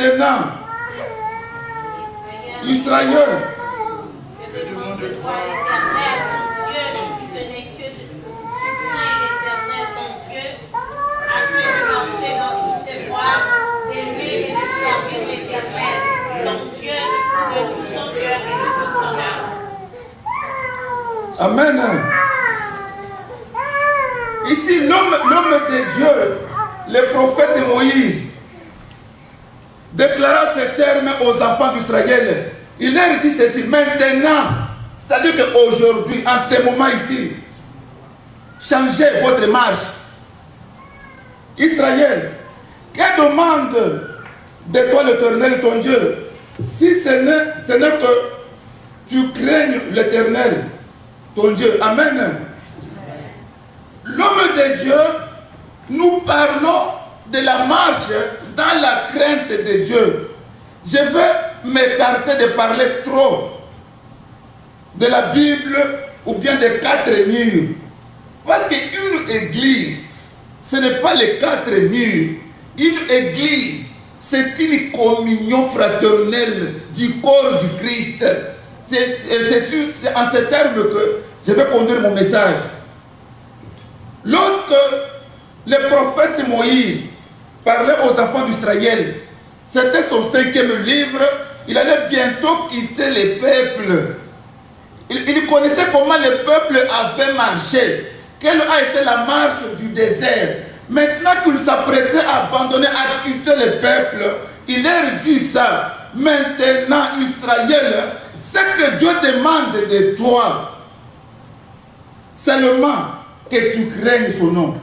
maintenant, Israël, Je demande de toi, l'Éternel, ton Dieu, si ce n'est que tu crains l'Éternel, ton Dieu, afin de marcher dans toutes ses voies, d'aimer et de servir l'Éternel, ton Dieu, de tout ton cœur et de toute ton âme. Amen. Ici, l'homme de Dieu, le prophète Moïse, déclarant ces termes aux enfants d'Israël, il leur dit ceci, maintenant, c'est-à-dire qu'aujourd'hui, en ce moment ici, changez votre marche. Israël, que demande de toi l'Éternel ton Dieu, si ce n'est que tu craignes l'Éternel ton Dieu. Amen. L'homme de Dieu, nous parlons de la marche dans la crainte de Dieu. Je vais m'écarter de parler trop de la Bible ou bien des 4 murs. Parce qu'une église, ce n'est pas les 4 murs. Une église, c'est une communion fraternelle du corps du Christ. C'est en ces termes que je vais conduire mon message. Lorsque le prophète Moïse parlait aux enfants d'Israël, c'était son 5e livre, il allait bientôt quitter les peuples. Il connaissait comment le peuple avait marché, quelle a été la marche du désert. Maintenant qu'il s'apprêtait à abandonner, à quitter le peuple, il leur dit ça. Maintenant, Israël, ce que Dieu demande de toi, seulement que tu craignes son nom,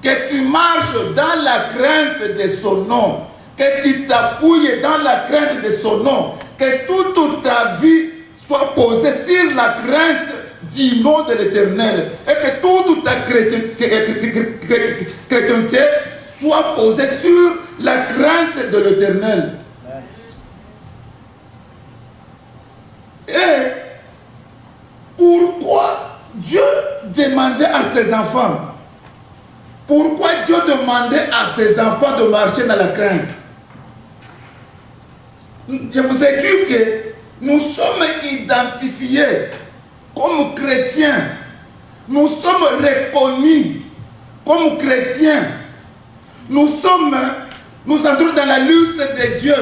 que tu marches dans la crainte de son nom, que tu t'appuies dans la crainte de son nom, que toute ta vie soit posée sur la crainte du nom de l'Éternel et que toute ta chrétienté soit posée sur la crainte de l'Éternel. Et pourquoi Dieu demandait à ses enfants, pourquoi Dieu demandait à ses enfants de marcher dans la crainte? Je vous ai dit que nous sommes identifiés comme chrétiens. Nous sommes reconnus comme chrétiens. Nous entrons dans la liste de Dieu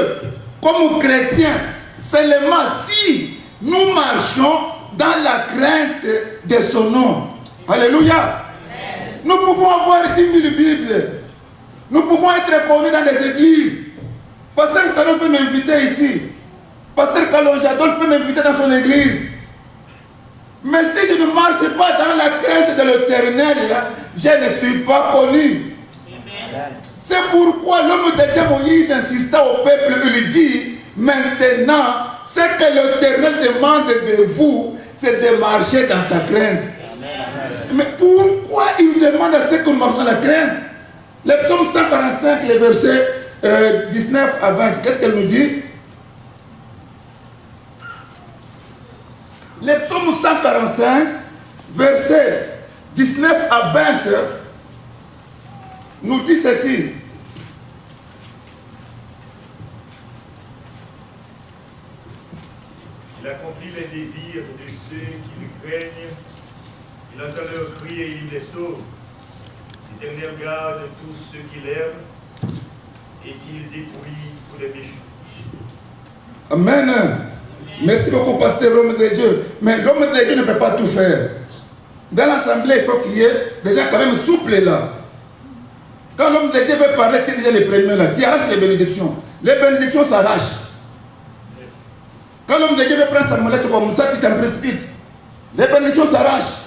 comme chrétiens seulement si nous marchons dans la crainte de son nom. Alléluia. Nous pouvons avoir 10 000 Bibles. Nous pouvons être connus dans les églises. Pasteur Salon peut m'inviter ici. Pasteur Kalonjadol peut m'inviter dans son église. Mais si je ne marche pas dans la crainte de l'Éternel, je ne suis pas connu. C'est pourquoi l'homme de Dieu Moïse insista au peuple, il dit, maintenant, ce que l'Éternel demande de vous, c'est de marcher dans sa crainte. Mais pourquoi il demande à ce qu'on marche dans la crainte? Le psaume 145, les versets 19 à 20, qu'est-ce qu'elle nous dit? Le psaume 145, versets 19 à 20, nous dit ceci. Il accomplit les désirs de ceux qui le craignent. Il entend leurs cris et il les sauve. L'Éternel garde tous ceux qui l'aiment et il détruit tous les méchants. Amen. Merci beaucoup, pasteur, l'homme de Dieu. Mais l'homme de Dieu ne peut pas tout faire. Dans l'assemblée, il faut qu'il y ait des gens quand même souples là. Quand l'homme de Dieu veut parler, tu es déjà les premiers là. Tu arraches les bénédictions. Les bénédictions s'arrachent. Quand l'homme de Dieu veut prendre sa molette comme ça, tu t'en précipites. Les bénédictions s'arrachent.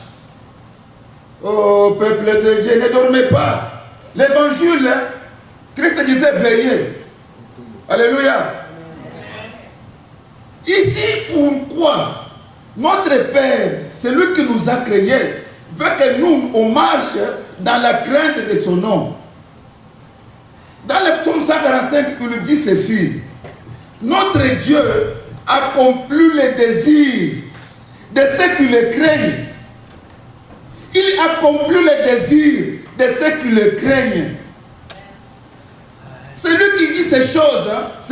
Oh, peuple de Dieu, ne dormez pas. L'évangile, Christ disait veillez. Alléluia. Ici, pourquoi notre Père, celui qui nous a créés, veut que nous, on marche dans la crainte de son nom. Dans le psaume 145, il dit ceci. Notre Dieu accomplit les désirs de ceux qui le craignent. Il accomplit les désirs de ceux qui le craignent. Celui qui dit ces choses, c'est